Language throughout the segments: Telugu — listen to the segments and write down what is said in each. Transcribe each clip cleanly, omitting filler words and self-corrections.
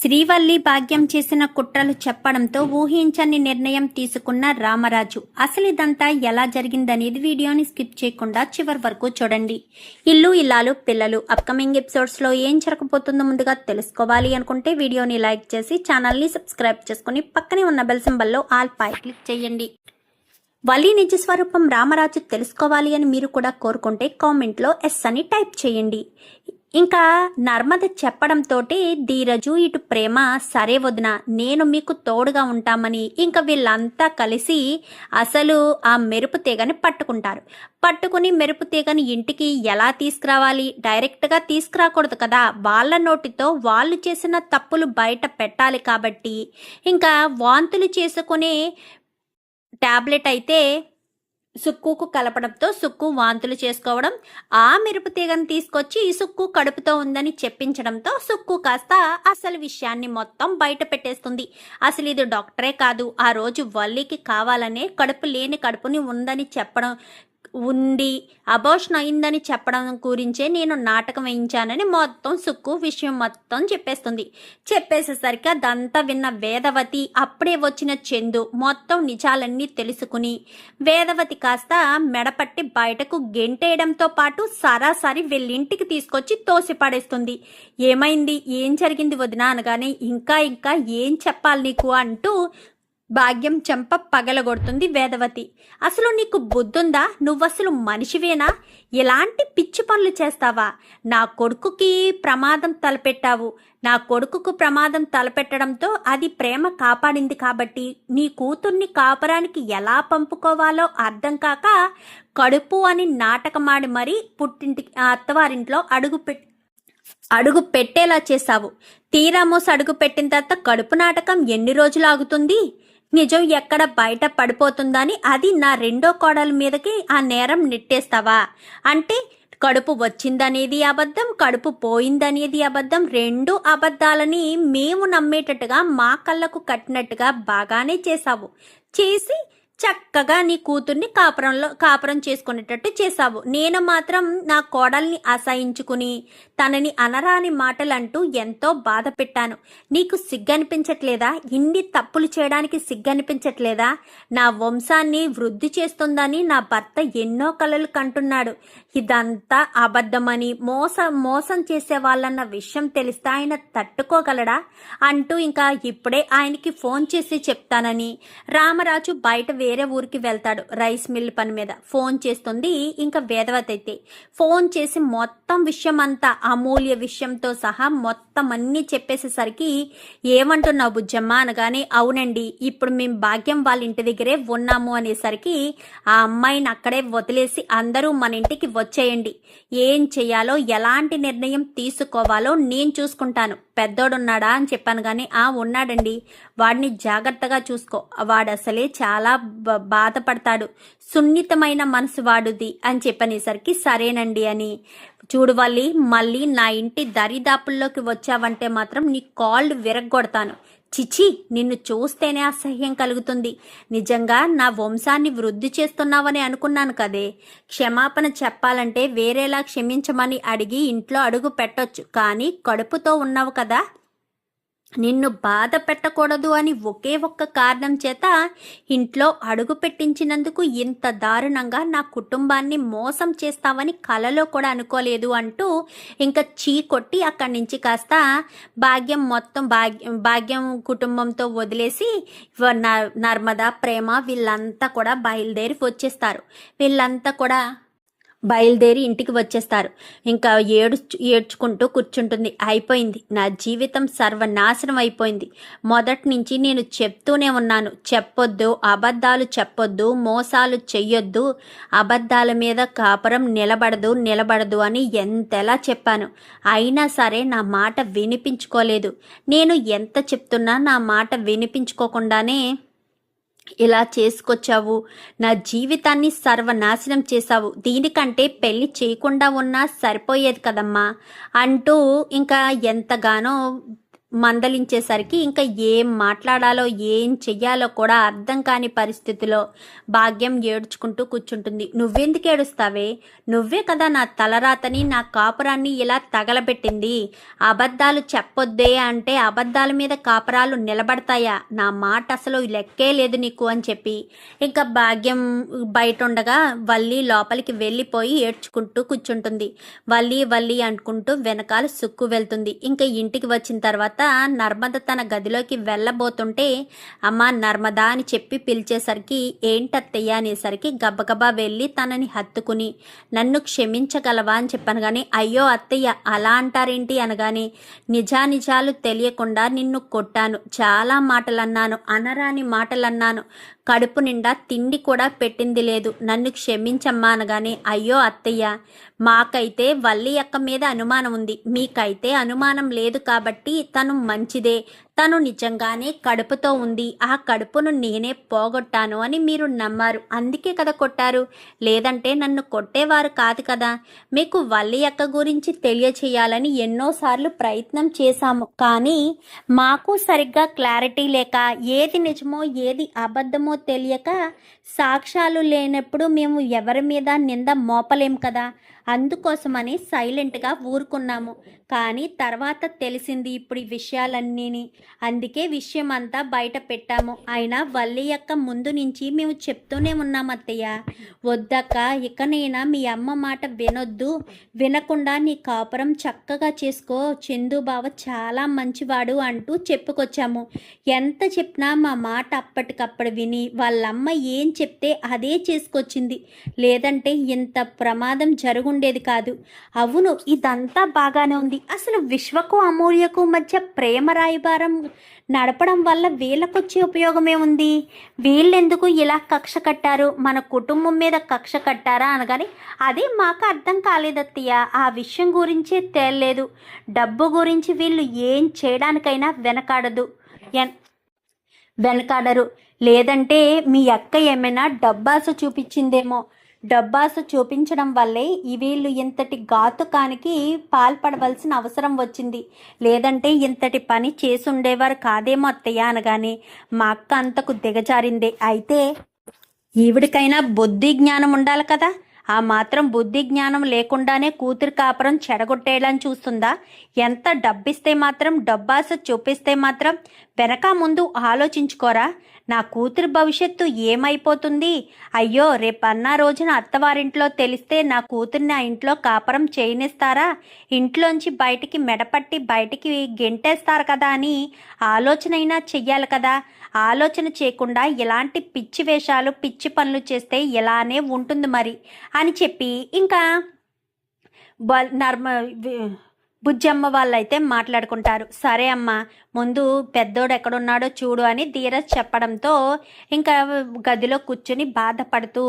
శ్రీవల్లి భాగ్యం చేసిన కుట్రలు చెప్పడంతో ఊహించని నిర్ణయం తీసుకున్న రామరాజు. అసలు ఇదంతా ఎలా జరిగిందనేది వీడియోని స్కిప్ చేయకుండా చివరి వరకు చూడండి. ఇల్లు ఇల్లాలు పిల్లలు అప్కమింగ్ ఎపిసోడ్స్ లో ఏం జరగబోతుందో ముందుగా తెలుసుకోవాలి అనుకుంటే వీడియోని లైక్ చేసి ఛానల్ ని సబ్స్క్రైబ్ చేసుకుని పక్కనే ఉన్న బెల్ సింబల్ లో ఆల్ పై క్లిక్ చేయండి. వల్లి నిజ స్వరూపం రామరాజు తెలుసుకోవాలి అని మీరు కూడా కోరుకుంటే కామెంట్లో ఎస్ అని టైప్ చేయండి. ఇంకా నర్మద చెప్పడంతో ధీరజు ఇటు ప్రేమ సరే వదిన నేను మీకు తోడుగా ఉంటామని ఇంకా వీళ్ళంతా కలిసి అసలు ఆ మెరుపు తీగని పట్టుకుని మెరుపు తీగని ఇంటికి ఎలా తీసుకురావాలి, డైరెక్ట్గా తీసుకురాకూడదు కదా, వాళ్ళ నోటితో వాళ్ళు చేసిన తప్పులు బయట పెట్టాలి కాబట్టి ఇంకా వాంతులు చేసుకునే టాబ్లెట్ అయితే సుక్కుకు కలపడంతో సుక్కు వాంతులు చేసుకోవడం, ఆ మెరుపు తీగను తీసుకొచ్చి ఈ సుక్కు కడుపుతో ఉందని చెప్పించడంతో సుక్కు కాస్త అసలు విషయాన్ని మొత్తం బయట పెట్టేస్తుంది. అసలు ఇది డాక్టరే కాదు, ఆ రోజు వల్లికి కావాలనే కడుపు లేని కడుపుని ఉందని చెప్పడం ఉండి అబోషన్ అయిందని చెప్పడం గురించే నేను నాటకం వేయించానని మొత్తం సుక్కు విషయం మొత్తం చెప్పేసేసరికి అదంతా విన్న వేదవతి అప్పుడే వచ్చిన చందు మొత్తం నిజాలన్నీ తెలుసుకుని వేదవతి కాస్త మెడపట్టి బయటకు గెంటేయడంతో పాటు సరాసరి వెళ్ళింటికి తీసుకొచ్చి తోసిపడేస్తుంది. ఏమైంది, ఏం జరిగింది వదినా అనగానే ఇంకా ఏం చెప్పాలి నీకు అంటూ భాగ్యం చెంప పగలగొడుతుంది వేదవతి. అసలు నీకు బుద్ధుందా, నువ్వసలు మనిషివేనా, ఎలాంటి పిచ్చి పనులు చేస్తావా, నా కొడుకుకి ప్రమాదం తలపెట్టావు, నా కొడుకుకు ప్రమాదం తలపెట్టడంతో అది ప్రేమ కాపాడింది కాబట్టి నీ కూతుర్ని కాపురానికి ఎలా పంపుకోవాలో అర్థం కాక కడుపు అని నాటకమాడి మరీ పుట్టింటికి అత్తవారింట్లో అడుగు పెట్టేలా చేశావు. తీరా మోసి అడుగు పెట్టిన తర్వాత కడుపు నాటకం ఎన్ని రోజులు ఆగుతుంది, నిజం ఎక్కడ బయట పడిపోతుందని అది నా రెండో కోడల మీదకి ఆ నేరం నెట్టేస్తావా? అంటే కడుపు వచ్చిందనేది అబద్ధం, కడుపు పోయిందనేది అబద్ధం, రెండు అబద్ధాలని మేము నమ్మేటట్టుగా మా కళ్ళకు కట్టినట్టుగా బాగానే చేశావు. చేసి చక్కగా నీ కూతుర్ని కాపురం చేసుకునేటట్టు చేశావు. నేను మాత్రం నా కోడల్ని అసహించుకుని తనని అనరాని మాటలంటూ ఎంతో బాధ పెట్టాను. నీకు సిగ్గనిపించట్లేదా, ఇన్ని తప్పులు చేయడానికి సిగ్గనిపించట్లేదా? నా వంశాన్ని వృద్ధి చేస్తుందని నా భర్త ఎన్నో కలలు కంటున్నాడు. ఇదంతా అబద్ధమని మోసం చేసే వాళ్ళన్న విషయం తెలిస్తే ఆయన తట్టుకోగలడా అంటూ ఇంకా ఇప్పుడే ఆయనకి ఫోన్ చేసి చెప్తానని రామరాజు బయట వేరే ఊరికి వెళ్తాడు. రైస్ మిల్ పని మీద ఫోన్ చేస్తుంది ఇంకా వేదవతి అయితే. ఫోన్ చేసి మొత్తం విషయం అంతా అమూల్య విషయంతో సహా మొత్తం అన్నీ చెప్పేసేసరికి ఏమంటున్నావు బుజ్జమ్మ అనగానే అవునండి, ఇప్పుడు మేము భాగ్యం వాళ్ళ ఇంటి దగ్గరే ఉన్నాము అనేసరికి ఆ అమ్మాయిని అక్కడే వదిలేసి అందరూ మన ఇంటికి వచ్చేయండి, ఏం చెయ్యాలో ఎలాంటి నిర్ణయం తీసుకోవాలో నేను చూసుకుంటాను, పెద్దోడున్నాడా అని చెప్పాను. కానీ ఉన్నాడండి, వాడిని జాగ్రత్తగా చూసుకో, వాడు అసలే చాలా బాధపడతాడు, సున్నితమైన మనసు వాడుది అని చెప్పనేసరికి సరేనండి అని. చూడు వల్లి, మళ్ళీ నా ఇంటి దరిదాపుల్లోకి వచ్చావంటే మాత్రం నీ కాళ్ళు విరగ్గొడతాను. చిచి, నిన్ను చూస్తేనే అసహ్యం కలుగుతుంది. నిజంగా నా వంశాన్ని వృద్ధి చేస్తున్నావని అనుకున్నాను కదే. క్షమాపణ చెప్పాలంటే వేరేలా క్షమించమని అడిగి ఇంట్లో అడుగు పెట్టొచ్చు, కానీ కడుపుతో ఉన్నావు కదా, నిన్ను బాధ పెట్టకూడదు అని ఒకే ఒక్క కారణం చేత ఇంట్లో అడుగు పెట్టించినందుకు ఇంత దారుణంగా నా కుటుంబాన్ని మోసం చేస్తావని కలలో కూడా అనుకోలేదు అంటూ ఇంకా కొట్టి అక్కడి నుంచి కాస్త భాగ్యం కుటుంబంతో వదిలేసి నర్మద, ప్రేమ వీళ్ళంతా కూడా బయలుదేరి ఇంటికి వచ్చేస్తారు. ఇంకా ఏడ్చుకుంటూ కూర్చుంటుంది. అయిపోయింది, నా జీవితం సర్వనాశనం అయిపోయింది. మొదటి నుంచి నేను చెప్తూనే ఉన్నాను, చెప్పొద్దు, అబద్ధాలు చెప్పొద్దు, మోసాలు చెయ్యొద్దు, అబద్ధాల మీద కాపురం నిలబడదు అని ఎంతలా చెప్పాను. అయినా సరే నా మాట వినిపించుకోలేదు. నేను ఎంత చెప్తున్నా నా మాట వినిపించుకోకుండానే ఇలా చేసుకొచ్చావు, నా జీవితాన్ని సర్వనాశనం చేశావు, దీనికంటే పెళ్లి చేయకుండా ఉన్నా సరిపోయేది కదమ్మా అంటూ ఇంకా ఎంతగానో మందలించేసరికి ఇంకా ఏం మాట్లాడాలో ఏం చెయ్యాలో కూడా అర్థం కాని పరిస్థితిలో భాగ్యం ఏడ్చుకుంటూ కూర్చుంటుంది. నువ్వెందుకు ఏడుస్తావే? నువ్వే కదా నా తలరాతని నా కాపురాన్ని ఇలా తగలబెట్టింది. అబద్ధాలు చెప్పొద్దే అంటే అబద్ధాల మీద కాపురాలు నిలబడతాయా? నా మాట అసలు లెక్కే లేదు నీకు అని చెప్పి ఇంకా భాగ్యం బయట ఉండగా వల్లి లోపలికి వెళ్ళిపోయి ఏడ్చుకుంటూ కూర్చుంటుంది. వల్లి వల్లి అనుకుంటూ వెనకాల సుక్కు వెళ్తుంది. ఇంకా ఇంటికి వచ్చిన తర్వాత నర్మద తన గదిలోకి వెళ్ళబోతుంటే అమ్మ నర్మదా అని చెప్పి పిలిచేసరికి ఏంటత్తయ్య అనేసరికి గబగబా వెళ్ళి తనని హత్తుకుని నన్ను క్షమించగలవా అని చెప్పాను. కానీ అయ్యో అత్తయ్య అలా అంటారేంటి అనగానే నిజానిజాలు తెలియకుండా నిన్ను కొట్టాను, చాలా మాటలు అన్నాను, అనరాని మాటలు అన్నాను, కడుపు నిండా తిండి కూడా పెట్టింది లేదు, నన్ను క్షమించమ్మా అనగానే అయ్యో అత్తయ్య మాకైతే వల్లి అక్క మీద అనుమానం ఉంది, మీకైతే అనుమానం లేదు కాబట్టి తను మంచిదే, తను నిజంగానే కడుపుతో ఉంది, ఆ కడుపును నేనే పోగొట్టాను అని మీరు నమ్మారు, అందుకే కదా కొట్టారు, లేదంటే నన్ను కొట్టేవారు కాదు కదా. మీకు వల్లి అక్క గురించి తెలియచేయాలని ఎన్నోసార్లు ప్రయత్నం చేశాము, కానీ మాకు సరిగ్గా క్లారిటీ లేక ఏది నిజమో ఏది అబద్ధమో తెలియక సాక్ష్యాలు లేనప్పుడు మేము ఎవరి మీద నింద మోపలేం కదా, అందుకోసమని సైలెంట్గా ఊరుకున్నాము. కానీ తర్వాత తెలిసింది ఇప్పుడు ఈ విషయాలన్నీని, అందుకే విషయం అంతా బయట పెట్టాము. అయినా వల్లి యొక్క ముందు నుంచి మేము చెప్తూనే ఉన్నాం అత్తయ్య, వద్దక్క ఇకనైనా మీ అమ్మ మాట వినొద్దు, వినకుండా నీ కాపురం చక్కగా చేసుకో, చందు బావ చాలా మంచివాడు అంటూ చెప్పుకొచ్చాము. ఎంత చెప్పినా మా మాట అప్పటికప్పుడు విని వాళ్ళమ్మ ఏం చెప్తే అదే చేసుకొచ్చింది, లేదంటే ఇంత ప్రమాదం జరుగుండేది కాదు. అవును ఇదంతా బాగానే ఉంది, అసలు విశ్వకు అమూల్యకు మధ్య ప్రేమ రాయబారం నడపడం వల్ల వీళ్ళకొచ్చే ఉపయోగమే ఉంది? వీళ్ళెందుకు ఇలా కక్ష కట్టారు, మన కుటుంబం మీద కక్ష కట్టారా అనగాని అది మాకు అర్థం కాలేదత్తయ్య, ఆ విషయం గురించే తేలలేదు. డబ్బు గురించి వీళ్ళు ఏం చేయడానికైనా వెనకాడరు, లేదంటే మీ అక్క ఏమైనా డబ్బాస చూపించిందేమో, డబ్బాస చూపించడం వల్లే వీళ్ళు ఇంతటి ఘాతుకానికి పాల్పడవలసిన అవసరం వచ్చింది, లేదంటే ఇంతటి పని చేసుండేవారు కాదేమో అత్తయ్య అనగానే మా అక్క అంతకు దిగజారిందే. అయితే ఈవిడికైనా బుద్ధి జ్ఞానం ఉండాలి కదా, ఆ మాత్రం బుద్ధి జ్ఞానం లేకుండానే కూతురు కాపురం చెడగొట్టేయాలని చూస్తుందా? ఎంత డబ్బిస్తే మాత్రం, డబ్బాస చూపిస్తే మాత్రం వెనక ముందు ఆలోచించుకోరా? నా కూతురు భవిష్యత్తు ఏమైపోతుంది? అయ్యో రేపన్నా రోజున అత్తవారింట్లో తెలిస్తే నా కూతుర్ని ఆ ఇంట్లో కాపురం చేయనిస్తారా? ఇంట్లోంచి బయటికి మెడపట్టి బయటికి గెంటేస్తారు కదా అని ఆలోచన అయినా చెయ్యాలి కదా. ఆలోచన చేయకుండా ఇలాంటి పిచ్చి వేషాలు పిచ్చి పనులు చేస్తే ఇలానే ఉంటుంది మరి అని చెప్పి ఇంకా బుజ్జమ్మ వాళ్ళైతే మాట్లాడుకుంటారు. సరే అమ్మ ముందు పెద్దోడు ఎక్కడున్నాడో చూడు అని ధీరజ్ చెప్పడంతో ఇంకా గదిలో కూర్చుని బాధపడుతూ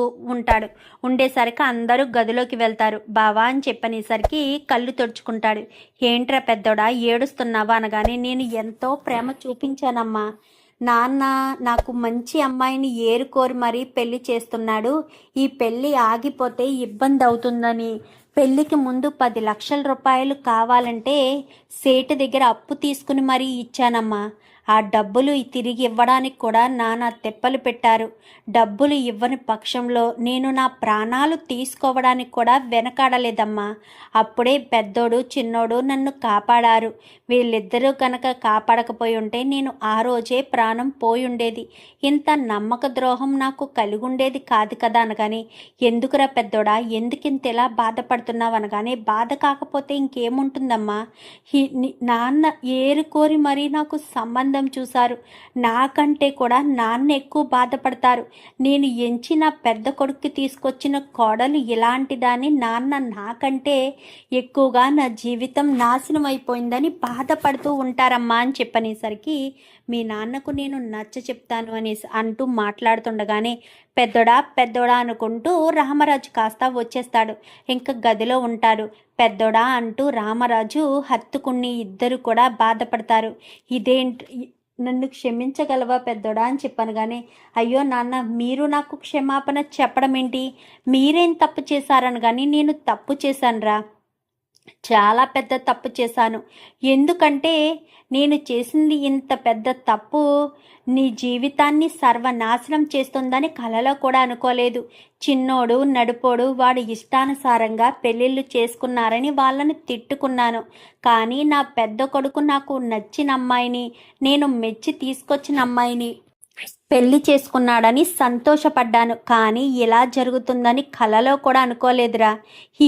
ఉండేసరికి అందరూ గదిలోకి వెళ్తారు. బావా అని చెప్పనేసరికి కళ్ళు తుడుచుకుంటాడు. ఏంట్రా పెద్దోడా ఏడుస్తున్నావా అనగానే నేను ఎంతో ప్రేమ చూపించానమ్మా, నాన్న నాకు మంచి అమ్మాయిని ఏరుకోరి మరీ పెళ్లి చేస్తున్నాడు, ఈ పెళ్ళి ఆగిపోతే ఇబ్బంది అవుతుందని పెళ్ళికి ముందు 10 లక్షల రూపాయలు కావాలంటే సేటు దగ్గర అప్పు తీసుకుని మరీ ఇచ్చానమ్మా. ఆ డబ్బులు తిరిగి ఇవ్వడానికి కూడా నానా తెప్పలు పెట్టారు. డబ్బులు ఇవ్వని పక్షంలో నేను నా ప్రాణాలు తీసుకోవడానికి కూడా వెనకాడలేదమ్మా. అప్పుడే పెద్దోడు చిన్నోడు నన్ను కాపాడారు. వీళ్ళిద్దరూ కనుక కాపాడకపోయి ఉంటే నేను ఆ రోజే ప్రాణం పోయుండేది. ఇంత నమ్మక ద్రోహం నాకు కలిగుండేది కాదు కదా అనగానే ఎందుకురా పెద్దోడా ఎందుకింత ఇలా బాధపడుతున్నావు అనగానే బాధ కాకపోతే ఇంకేముంటుందమ్మా, నాన్న ఏరుకోరి మరీ నాకు సంబంధం చూశారు, నాకంటే కూడా నాన్న ఎక్కువ బాధపడతారు. నేను ఎంచిన పెద్ద కొడుక్కి తీసుకొచ్చిన కోడలు ఇలాంటిదాన్ని నాన్న నాకంటే ఎక్కువగా నా జీవితం నాశనం అయిపోయిందని బాధపడుతూ ఉంటారమ్మా అని చెప్పనేసరికి మీ నాన్నకు నేను నచ్చ చెప్తాను అనేసి అంటూ మాట్లాడుతుండగానే పెద్దోడా అనుకుంటూ రామరాజు కాస్త వచ్చేస్తాడు. ఇంకా గదిలో ఉంటాడు. పెద్దోడా అంటూ రామరాజు హత్తుకుని ఇద్దరు కూడా బాధపడతారు. ఇదేంటి నన్ను క్షమించగలవా పెద్దోడా అని చెప్పాను. కానీ అయ్యో నాన్న మీరు నాకు క్షమాపణ చెప్పడం ఏంటి, మీరేం తప్పు చేశారని కానీ నేను తప్పు చేశానురా, చాలా పెద్ద తప్పు చేశాను. ఎందుకంటే నేను చేసింది ఇంత పెద్ద తప్పు నీ జీవితాన్ని సర్వనాశనం చేస్తుందని కలలో కూడా అనుకోలేదు. చిన్నోడు నడుపోడు వాడు ఇష్టానుసారంగా పెళ్ళిళ్ళు చేసుకున్నారని వాళ్ళని తిట్టుకున్నాను. కానీ నా పెద్ద కొడుకు నాకు నచ్చిన అమ్మాయిని, నేను మెచ్చి తీసుకొచ్చిన అమ్మాయిని పెళ్లి చేసుకున్నాడని సంతోషపడ్డాను. కానీ ఇలా జరుగుతుందని కలలో కూడా అనుకోలేదురా. ఈ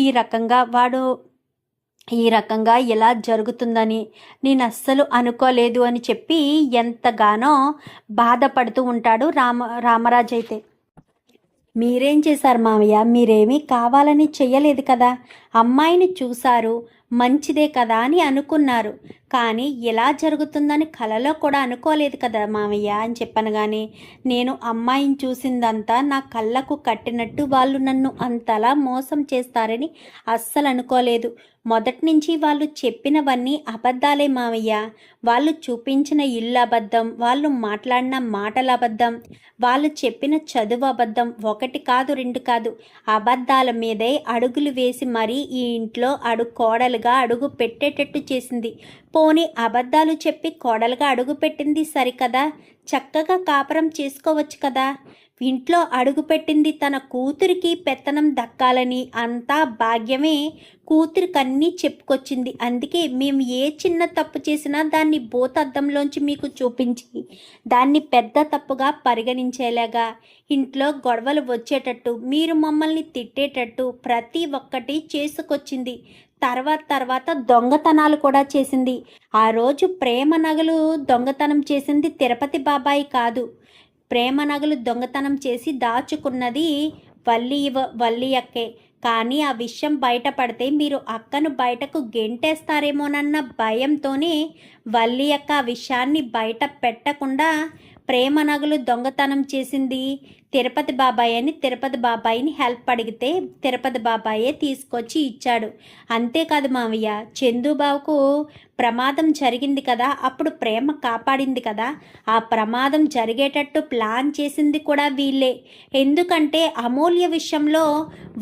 రకంగా ఇలా జరుగుతుందని నేను అస్సలు అనుకోలేదు అని చెప్పి ఎంతగానో బాధపడుతూ ఉంటాడు రామరాజు అయితే. మీరేం చేశారు మామయ్య? మీరేమీ కావాలని చెయ్యలేదు కదా. అమ్మాయిని చూశారు, మంచిదే కదా అని అనుకున్నారు. కానీ ఎలా జరుగుతుందని కలలో కూడా అనుకోలేదు కదా మామయ్య అని చెప్పాను. కానీ నేను అమ్మాయిని చూసిందంతా నా కళ్ళకు కట్టినట్టు వాళ్ళు నన్ను అంతలా మోసం చేస్తారని అస్సలు అనుకోలేదు. మొదటి నుంచి వాళ్ళు చెప్పినవన్నీ అబద్ధాలే మామయ్య. వాళ్ళు చూపించిన ఇల్లు అబద్ధం, వాళ్ళు మాట్లాడిన మాటల అబద్ధం, వాళ్ళు చెప్పిన చదువు అబద్ధం. ఒకటి కాదు రెండు కాదు, అబద్ధాల మీదే అడుగులు వేసి మరీ ఈ ఇంట్లో కోడలుగా అడుగు పెట్టేటట్టు చేసింది. పోనీ అబద్ధాలు చెప్పి కోడలుగా అడుగు పెట్టింది సరికదా, చక్కగా కాపురం చేసుకోవచ్చు కదా. ఇంట్లో అడుగుపెట్టింది తన కూతురికి పెత్తనం దక్కాలని, అంతా భాగ్యమే కూతురికన్నీ చెప్పుకొచ్చింది. అందుకే మేము ఏ చిన్న తప్పు చేసినా దాన్ని భూతద్దంలోంచి మీకు చూపించి దాన్ని పెద్ద తప్పుగా పరిగణించేలాగా, ఇంట్లో గొడవలు వచ్చేటట్టు, మీరు మమ్మల్ని తిట్టేటట్టు ప్రతి ఒక్కటి చేసుకొచ్చింది. తర్వాత దొంగతనాలు కూడా చేసింది. ఆ రోజు ప్రేమ నగలు దొంగతనం చేసింది తిరుపతి బాబాయి కాదు. ప్రేమ నగలు దొంగతనం చేసి దాచుకున్నది వల్లి అక్కే. కానీ ఆ విషయం బయటపడితే మీరు అక్కను బయటకు గెంటేస్తారేమోనన్న భయంతోనే వల్లి అక్క ఆ విషయాన్ని బయట పెట్టకుండా ప్రేమ నగలు దొంగతనం చేసింది తిరుపతి బాబాయ్ అని తిరుపతి బాబాయిని హెల్ప్ అడిగితే తిరుపతి బాబాయే తీసుకొచ్చి ఇచ్చాడు. అంతేకాదు మావయ్య, చందుబాబుకు ప్రమాదం జరిగింది కదా, అప్పుడు ప్రేమ కాపాడింది కదా. ఆ ప్రమాదం జరిగేటట్టు ప్లాన్ చేసింది కూడా వీళ్ళే. ఎందుకంటే అమూల్య విషయంలో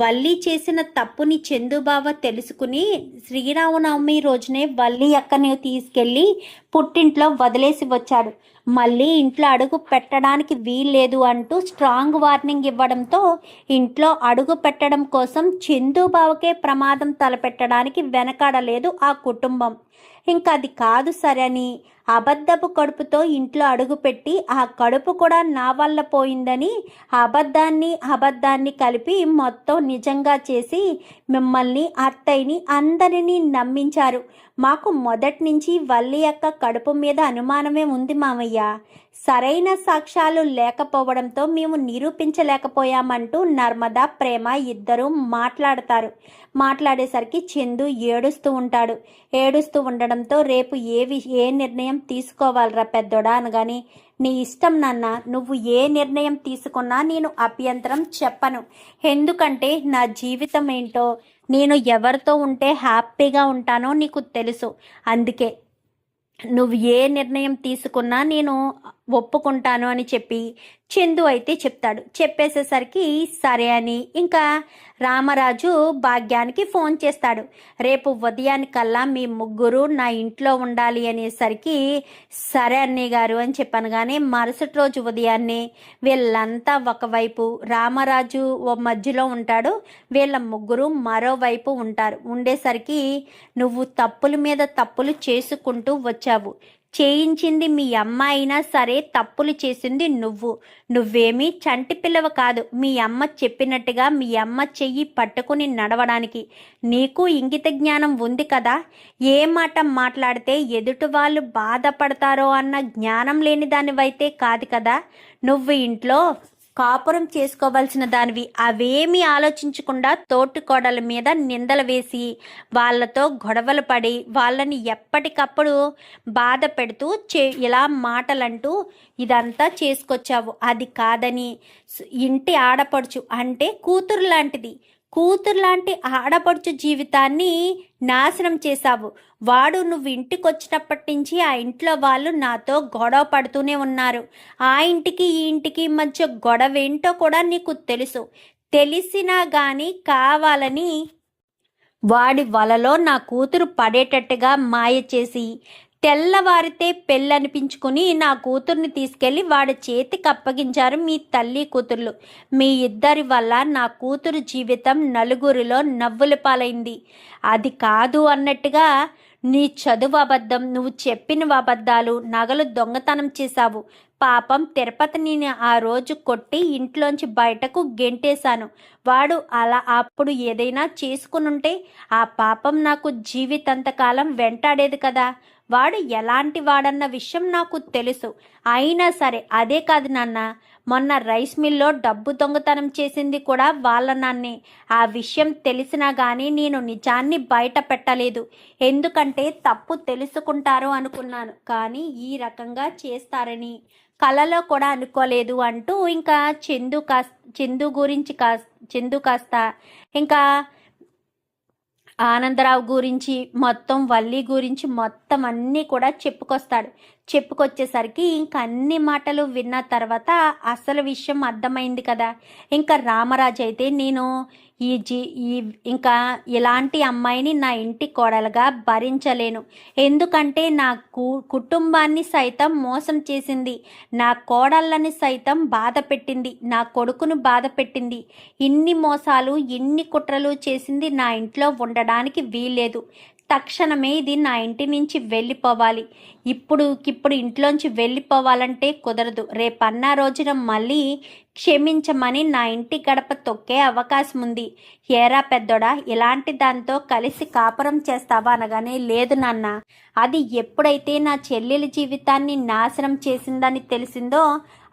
వల్లి చేసిన తప్పుని చందుబాబు తెలుసుకుని శ్రీరామనవమి రోజునే వల్లి అక్కని తీసుకెళ్ళి పుట్టింట్లో వదిలేసి వచ్చాడు. మళ్ళీ ఇంట్లో అడుగు పెట్టడానికి వీల్లేదు అంటూ స్ట్రాంగ్ వార్నింగ్ ఇవ్వడంతో ఇంట్లో అడుగు పెట్టడం కోసం చందుబాబుకే ప్రమాదం తలపెట్టడానికి వెనకాడలేదు ఆ కుటుంబం. ఇంకా అది కాదు సరే అని అబద్ధపు కడుపుతో ఇంట్లో అడుగుపెట్టి ఆ కడుపు కూడా నా వల్ల పోయిందని అబద్ధాన్ని కలిపి మొత్తం నిజంగా చేసి మిమ్మల్ని అత్తయ్యని అందరినీ నమ్మించారు. మాకు మొదటి నుంచి వల్లి అక్క కడుపు మీద అనుమానమే ఉంది మామయ్య. సరైన సాక్ష్యాలు లేకపోవడంతో మేము నిరూపించలేకపోయామంటూ నర్మదా ప్రేమ ఇద్దరూ మాట్లాడేసరికి చందు ఏడుస్తూ ఉండడంతో రేపు ఏ నిర్ణయం తీసుకోవాలరా పెద్దోడా అనగానే, నీ ఇష్టం నాన్న, నువ్వు ఏ నిర్ణయం తీసుకున్నా నేను అభ్యంతరం చెప్పను. ఎందుకంటే నా జీవితం ఏంటో, నేను ఎవరితో ఉంటే హ్యాపీగా ఉంటానో నీకు తెలుసు. అందుకే నువ్వు ఏ నిర్ణయం తీసుకున్నా నేను ఒప్పుకుంటాను అని చెప్పి చందు అయితే చెప్తాడు. చెప్పేసేసరికి సరే అని ఇంకా రామరాజు భాగ్యానికి ఫోన్ చేస్తాడు. రేపు ఉదయానికల్లా మీ ముగ్గురు నా ఇంట్లో ఉండాలి అనేసరికి సరే అన్నయ్య గారు అని చెప్పాను. కానీ మరుసటి రోజు ఉదయాన్నే వీళ్ళంతా ఒకవైపు, రామరాజు ఓ మధ్యలో ఉంటాడు, వీళ్ళ ముగ్గురు మరోవైపు ఉంటారు. ఉండేసరికి నువ్వు తప్పుల మీద తప్పులు చేసుకుంటూ వచ్చావు. చేయించింది మీ అమ్మ అయినా సరే తప్పులు చేసింది నువ్వేమీ చంటి పిల్లవ కాదు. మీ అమ్మ చెప్పినట్టుగా మీ అమ్మ చెయ్యి పట్టుకుని నడవడానికి నీకు ఇంగిత జ్ఞానం ఉంది కదా. ఏ మాట మాట్లాడితే ఎదుటి వాళ్ళు బాధపడతారో అన్న జ్ఞానం లేని దానివైతే కాదు కదా. నువ్వు ఇంట్లో కాపురం చేసుకోవాల్సిన దానివి. అవేమీ ఆలోచించకుండా తోటికోడల మీద నిందలు వేసి వాళ్ళతో గొడవలు పడి వాళ్ళని ఎప్పటికప్పుడు బాధ పెడుతూ ఇలా మాటలంటూ ఇదంతా చేసుకొచ్చావు. అది కాదని ఇంటి ఆడపడుచు అంటే కూతురు లాంటి ఆడపడుచు జీవితాన్ని నాశనం చేశావు. వాడు నువ్వు ఇంటికి వచ్చినప్పటి నుంచి ఆ ఇంట్లో వాళ్ళు నాతో గొడవ పడుతూనే ఉన్నారు. ఆ ఇంటికి ఈ ఇంటికి మధ్య గొడవ ఏంటో కూడా నీకు తెలుసు. తెలిసినా కానీ కావాలని వాడి వలలో నా కూతురు పడేటట్టుగా మాయ చేసి తెల్లవారితే పెళ్ళనిపించుకుని నా కూతుర్ని తీసుకెళ్లి వాడి చేతికి అప్పగించారు మీ తల్లి కూతుర్లు. మీ ఇద్దరి వల్ల నా కూతురు జీవితం నలుగురిలో నవ్వుల పాలైంది. అది కాదు అన్నట్టుగా నీ చదువు అబద్ధం, నువ్వు చెప్పిన అబద్ధాలు, నగలు దొంగతనం చేశావు. పాపం తిరుపతిని ఆ రోజు కొట్టి ఇంట్లోంచి బయటకు గెంటేశాను. వాడు అలా అప్పుడు ఏదైనా చేసుకునుంటే ఆ పాపం నాకు జీవితాంతకాలం వెంటాడేది కదా. వాడు ఎలాంటి వాడన్న విషయం నాకు తెలుసు. అయినా సరే అదే కాదు నాన్న, మొన్న రైస్ మిల్లో డబ్బు దొంగతనం చేసింది కూడా వాళ్ళ నాన్నే. ఆ విషయం తెలిసినా కానీ నేను నిజాన్ని బయట పెట్టలేదు. ఎందుకంటే తప్పు తెలుసుకుంటారు అనుకున్నాను, కానీ ఈ రకంగా చేస్తారని కలలో కూడా అనుకోలేదు అంటూ ఇంకా చందు కాస్త ఇంకా ఆనందరావు గురించి మొత్తం, వల్లి గురించి మొత్తం అన్నీ కూడా చెప్పుకొచ్చేసరికి ఇంక అన్ని మాటలు విన్న తర్వాత అసలు విషయం అర్థమైంది కదా. ఇంకా రామరాజు అయితే నేను ఈ ఇంకా ఇలాంటి అమ్మాయిని నా ఇంటి కోడలుగా భరించలేను. ఎందుకంటే నా కుటుంబాన్ని సైతం మోసం చేసింది, నా కోడళ్ళని సైతం బాధ పెట్టింది, నా కొడుకును బాధ పెట్టింది. ఇన్ని మోసాలు, ఇన్ని కుట్రలు చేసింది నా ఇంట్లో ఉండడానికి వీల్లేదు. తక్షణమే ఇది నా ఇంటి నుంచి వెళ్ళిపోవాలి. ఇప్పుడు ఇంట్లోంచి వెళ్ళిపోవాలంటే కుదరదు. రేపన్న రోజున మళ్ళీ క్షమించమని నా ఇంటి గడప తొక్కే అవకాశం ఉంది. ఏరా పెద్దోడా, ఇలాంటి దాంతో కలిసి కాపురం చేస్తావా అనగానే, లేదు నాన్న, అది ఎప్పుడైతే నా చెల్లెలి జీవితాన్ని నాశనం చేసిందని తెలిసిందో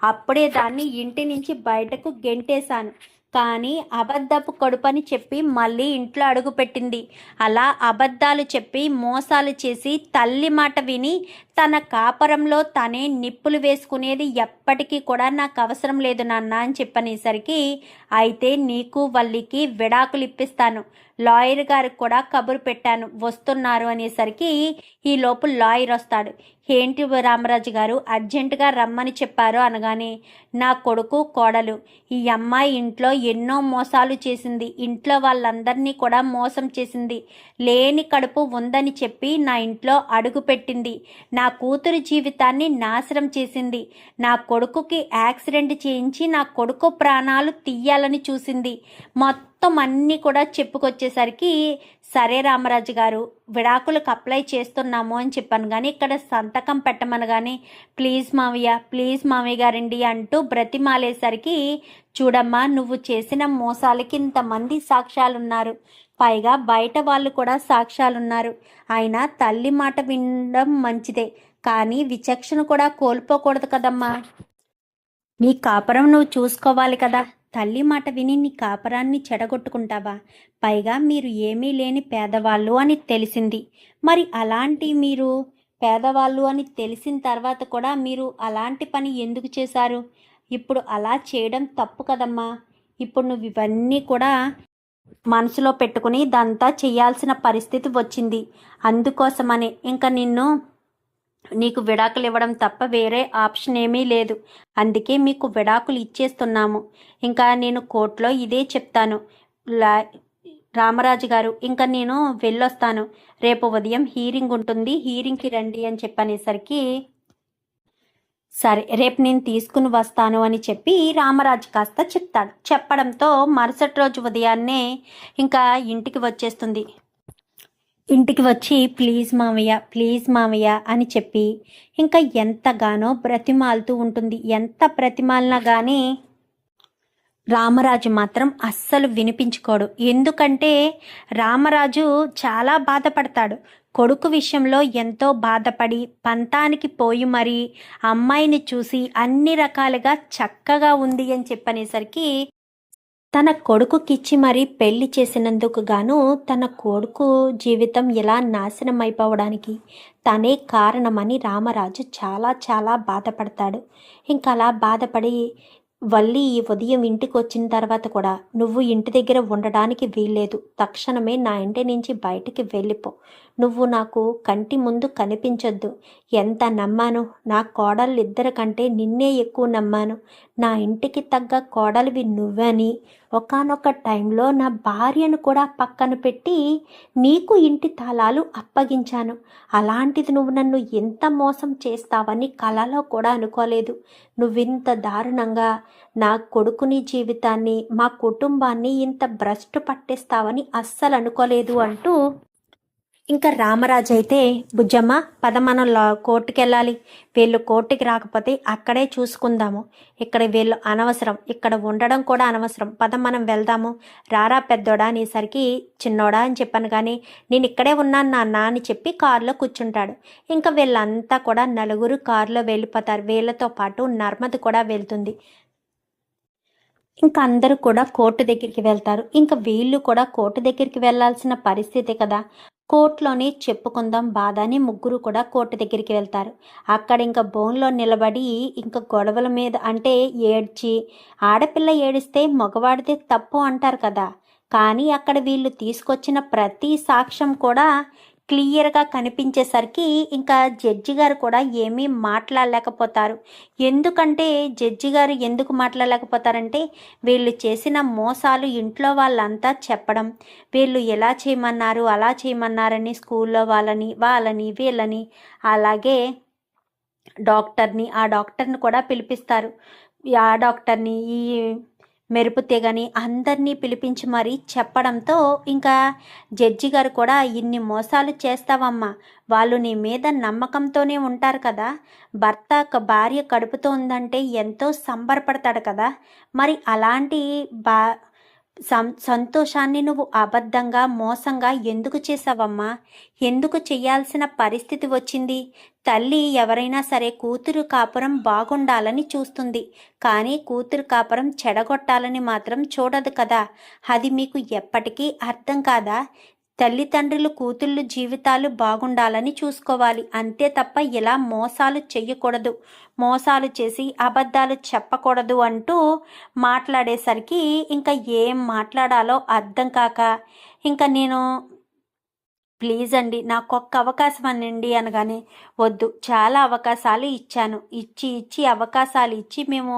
అప్పుడే దాన్ని ఇంటి నుంచి బయటకు గెంటేశాను. కానీ అబద్ధపు కడుపని చెప్పి మళ్ళీ ఇంట్లో అడుగుపెట్టింది. అలా అబద్ధాలు చెప్పి మోసాలు చేసి తల్లి మాట విని తన కాపరంలో తనే నిప్పులు వేసుకునేది ఎప్పటికీ కూడా నాకు అవసరం లేదు నాన్న అని చెప్పనేసరికి, అయితే నీకు వల్లికి విడాకులు ఇప్పిస్తాను, లాయర్ గారికి కూడా కబురు పెట్టాను, వస్తున్నారు అనేసరికి ఈ లోపు లాయర్ వస్తాడు. ఏంటి రామరాజు గారు అర్జెంటుగా రమ్మని చెప్పారు అనగానే, నా కొడుకు కోడలు ఈ అమ్మాయి ఇంట్లో ఎన్నో మోసాలు చేసింది, ఇంట్లో వాళ్ళందరినీ కూడా మోసం చేసింది, లేని కడుపు ఉందని చెప్పి నా ఇంట్లో అడుగు పెట్టింది, నా కూతురు జీవితాన్ని నాశనం చేసింది, నా కొడుకుకి యాక్సిడెంట్ చేయించి నా కొడుకు ప్రాణాలు తీయాలని చూసింది. మొత్తం అన్నీ కూడా చెప్పుకొచ్చేసరికి, సరే రామరాజు గారు విడాకులకు అప్లై చేస్తున్నాము అని చెప్పాను. కానీ ఇక్కడ సంతకం పెట్టమనగానే, ప్లీజ్ మావయ్య గారండి అంటూ బ్రతిమాలేసరికి, చూడమ్మా, నువ్వు చేసిన మోసాలకి ఇంతమంది సాక్ష్యాలున్నారు, పైగా బయట వాళ్ళు కూడా సాక్ష్యాలున్నారు. అయినా తల్లి మాట వినడం మంచిదే, కానీ విచక్షణ కూడా కోల్పోకూడదు కదమ్మా. నీ కాపురం నువ్వు చూసుకోవాలి కదా. తల్లి మాట విని నీ కాపరాన్ని చెడగొట్టుకుంటావా? పైగా మీరు ఏమీ లేని పేదవాళ్ళు అని తెలిసింది. మరి అలాంటి మీరు పేదవాళ్ళు అని తెలిసిన తర్వాత కూడా మీరు అలాంటి పని ఎందుకు చేశారు? ఇప్పుడు అలా చేయడం తప్పు కదమ్మా. ఇప్పుడు నువ్వు ఇవన్నీ కూడా మనసులో పెట్టుకుని ఇదంతా చేయాల్సిన పరిస్థితి వచ్చింది. అందుకోసమనే ఇంకా నీకు విడాకులు ఇవ్వడం తప్ప వేరే ఆప్షన్ ఏమీ లేదు. అందుకే మీకు విడాకులు ఇచ్చేస్తున్నాము. ఇంకా నేను కోర్టులో ఇదే చెప్తాను. రామరాజు గారు, ఇంకా నేను వెళ్ళొస్తాను, రేపు ఉదయం హీరింగ్ ఉంటుంది, హీరింగ్కి రండి అని చెప్పనేసరికి, సరే రేపు నేను తీసుకుని వస్తాను అని చెప్పి రామరాజు కాస్త చెప్తాడు. చెప్పడంతో మరుసటి రోజు ఉదయాన్నే ఇంకా ఇంటికి వచ్చేస్తుంది. ఇంటికి వచ్చి ప్లీజ్ మామయ్య అని చెప్పి ఇంకా ఎంతగానో బ్రతిమాలుతూ ఉంటుంది. ఎంత బ్రతిమాలినా కానీ రామరాజు మాత్రం అస్సలు వినిపించుకోడు. ఎందుకంటే రామరాజు చాలా బాధపడతాడు. కొడుకు విషయంలో ఎంతో బాధపడి పంతానికి పోయి మరీ అమ్మాయిని చూసి అన్ని రకాలుగా చక్కగా ఉంది అని చెప్పనేసరికి, తన కొడుకుకిచ్చి మరీ పెళ్లి చేసినందుకు గాను తన కొడుకు జీవితం ఎలా నాశనం అయిపోవడానికి తనే కారణమని రామరాజు చాలా చాలా బాధపడతాడు. ఇంకా అలా బాధపడి, వల్లి ఈ ఉదయం ఇంటికి వచ్చిన తర్వాత కూడా నువ్వు ఇంటి దగ్గర ఉండడానికి వీల్లేదు, తక్షణమే నా ఇంటి నుంచి బయటికి వెళ్ళిపో, నువ్వు నాకు కంటి ముందు కనిపించొద్దు. ఎంత నమ్మాను, నా కోడళ్ళిద్దరి కంటే నిన్నే ఎక్కువ నమ్మాను. నా ఇంటికి తగ్గ కోడలివి నువ్వని ఒకానొక టైంలో నా భార్యను కూడా పక్కన పెట్టి నీకు ఇంటి తాళాలు అప్పగించాను. అలాంటిది నువ్వు నన్ను ఎంత మోసం చేస్తావని కలలో కూడా అనుకోలేదు. నువ్వింత దారుణంగా నా కొడుకుని జీవితాన్ని, మా కుటుంబాన్ని ఇంత భ్రష్టు పట్టేస్తావని అస్సలు అనుకోలేదు అంటూ ఇంకా రామరాజు అయితే, బుజ్జమ్మ పద మనం కోర్టుకి వెళ్ళాలి. వీళ్ళు కోర్టుకి రాకపోతే అక్కడే చూసుకుందాము. ఇక్కడ వీళ్ళు అనవసరం, ఇక్కడ ఉండడం కూడా అనవసరం. పద మనం వెళ్దాము. రారా పెద్దోడా అనేసరికి చిన్నోడా అని చెప్పాను, కానీ నేను ఇక్కడే ఉన్నాను నాన్న అని చెప్పి కారులో కూర్చుంటాడు. ఇంకా వీళ్ళంతా కూడా నలుగురు కారులో వెళ్ళిపోతారు. వీళ్ళతో పాటు నర్మద కూడా వెళ్తుంది. ఇంకా అందరూ కూడా కోర్టు దగ్గరికి వెళ్తారు. ఇంకా వీళ్ళు కూడా కోర్టు దగ్గరికి వెళ్ళాల్సిన పరిస్థితి కదా. కోర్టులోనే చెప్పుకుందాం బాధ అని ముగ్గురు కూడా కోర్టు దగ్గరికి వెళ్తారు. అక్కడ ఇంకా బోన్లో నిలబడి ఇంకా గొడవల మీద అంటే ఏడ్చి, ఆడపిల్ల ఏడిస్తే మగవాడితే తప్పు అంటారు కదా. కానీ అక్కడ వీళ్ళు తీసుకొచ్చిన ప్రతి సాక్ష్యం కూడా క్లియర్గా కనిపించేసరికి ఇంకా జడ్జి గారు కూడా ఏమీ మాట్లాడలేకపోతారు. ఎందుకంటే జడ్జి గారు ఎందుకు మాట్లాడలేకపోతారంటే, వీళ్ళు చేసిన మోసాలు ఇంట్లో వాళ్ళంతా చెప్పడం, వీళ్ళు ఎలా చేయమన్నారు అలా చేయమన్నారని స్కూల్లో వాళ్ళని వీళ్ళని, అలాగే ఆ డాక్టర్ని కూడా పిలిపిస్తారు. ఆ డాక్టర్ని, ఈ మెరుపు తెగని అందరినీ పిలిపించి మరీ చెప్పడంతో ఇంకా జడ్జి గారు కూడా, ఇన్ని మోసాలు చేస్తావమ్మా, వాళ్ళు నీ మీద నమ్మకంతోనే ఉంటారు కదా. భార్య కడుపుతో ఉందంటే ఎంతో సంబరపడతాడు కదా. మరి అలాంటి సంతోషాన్ని నువ్వు అబద్ధంగా మోసంగా ఎందుకు చేసావమ్మా? ఎందుకు చేయాల్సిన పరిస్థితి వచ్చింది? తల్లి ఎవరైనా సరే కూతురు కాపురం బాగుండాలని చూస్తుంది, కానీ కూతురు కాపురం చెడగొట్టాలని మాత్రం చూడదు కదా. అది మీకు ఎప్పటికీ అర్థం కాదా? తల్లిదండ్రులు కూతుళ్ళు జీవితాలు బాగుండాలని చూసుకోవాలి, అంతే తప్ప ఇలా మోసాలు చెయ్యకూడదు, మోసాలు చేసి అబద్ధాలు చెప్పకూడదు అంటూ మాట్లాడేసరికి ఇంకా ఏం మాట్లాడాలో అర్థం కాక, ఇంకా నేను ప్లీజ్ అండి నాకొక్క అవకాశం అనండి అనగానే, వద్దు చాలా అవకాశాలు ఇచ్చాను, ఇచ్చి అవకాశాలు ఇచ్చి మేము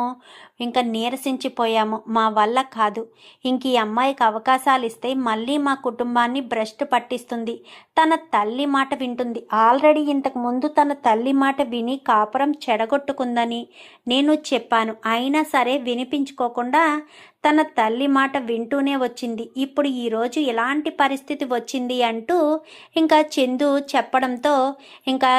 ఇంకా నీరసించిపోయాము, మా వల్ల కాదు. ఇంక ఈ అమ్మాయికి అవకాశాలు ఇస్తే మళ్ళీ మా కుటుంబాన్ని భ్రష్టు పట్టిస్తుంది, తన తల్లి మాట వింటుంది. ఆల్రెడీ ఇంతకు ముందు తన తల్లి మాట విని కాపురం చెడగొట్టుకుందని నేను చెప్పాను, అయినా సరే వినిపించుకోకుండా తన తల్లి మాట వింటూనే వచ్చింది. ఇప్పుడు ఈరోజు ఎలాంటి పరిస్థితి వచ్చింది అంటూ ఇంకా చందు చెప్పడంతో ఇంకా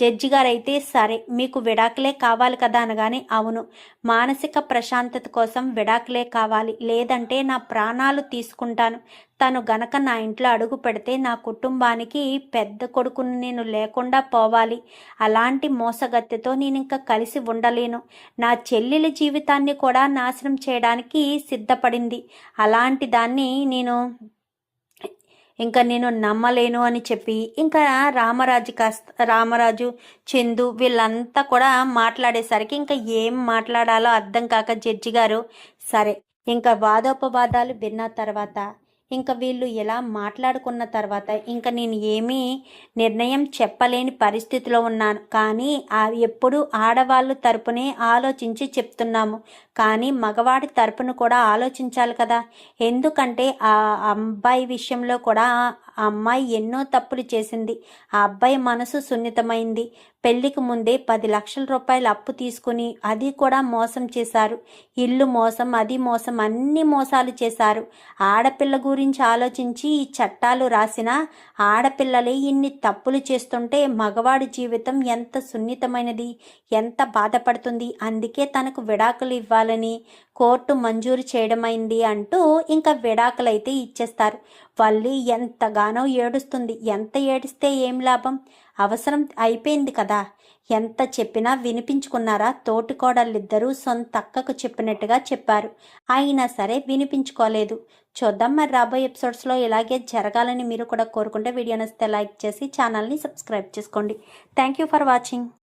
జడ్జి గారు అయితే, సరే మీకు విడాకులే కావాలి కదా అనగానే, అవును మానసిక ప్రశాంతత కోసం విడాకులే కావాలి, లేదంటే నా ప్రాణాలు తీసుకుంటాను. తను గనక నా ఇంట్లో అడుగు పెడితే నా కుటుంబానికి పెద్ద కొడుకుని నేను లేకుండా పోవాలి. అలాంటి మోసగత్తెతో నేను ఇంకా కలిసి ఉండలేను. నా చెల్లెల జీవితాన్ని కూడా నాశనం చేయడానికి సిద్ధపడింది. అలాంటి దాన్ని నేను నమ్మలేను అని చెప్పి ఇంకా రామరాజు చందు వీళ్ళంతా కూడా మాట్లాడేసరికి ఇంకా ఏం మాట్లాడాలో అర్థం కాక జడ్జి గారు, సరే ఇంకా వాదోపవాదాలు విన్న తర్వాత, ఇంకా వీళ్ళు ఎలా మాట్లాడుకున్న తర్వాత ఇంకా నేను ఏమీ నిర్ణయం చెప్పలేని పరిస్థితిలో ఉన్నాను. కానీ ఎప్పుడు ఆడవాళ్ళు తరపునే ఆలోచించి చెప్తున్నాము, కానీ మగవాడి తరపున కూడా ఆలోచించాలి కదా. ఎందుకంటే ఆ అబ్బాయి విషయంలో కూడా ఆ అమ్మాయి ఎన్నో తప్పులు చేసింది. ఆ అబ్బాయి మనసు సున్నితమైంది. పెళ్లికి ముందే 10 లక్షల రూపాయలు అప్పు తీసుకుని అది కూడా మోసం చేశారు. ఇల్లు మోసం, అది మోసం, అన్ని మోసాలు చేశారు. ఆడపిల్ల గురించి ఆలోచించి ఈ చట్టాలు రాసిన ఆడపిల్లలే ఇన్ని తప్పులు చేస్తుంటే మగవాడి జీవితం ఎంత సున్నితమైనది, ఎంత బాధపడుతుంది. అందుకే తనకు విడాకులు ఇవ్వాలని కోర్టు మంజూరు చేయడమైంది అంటూ ఇంకా విడాకులైతే ఇచ్చేస్తారు. వాళ్ళు ఎంతగానో ఏడుస్తుంది. ఎంత ఏడిస్తే ఏం లాభం, అవసరం అయిపోయింది కదా. ఎంత చెప్పినా వినిపించుకున్నారా? తోటికోడళ్ళిద్దరూ సొంత అక్కకు చెప్పినట్టుగా చెప్పారు, అయినా సరే వినిపించుకోలేదు. చూద్దాం మరి రాబోయే ఎపిసోడ్స్లో ఇలాగే జరగాలని మీరు కూడా కోరుకుంటే వీడియో నచ్చితే లైక్ చేసి ఛానల్ని సబ్స్క్రైబ్ చేసుకోండి. Thank you for watching.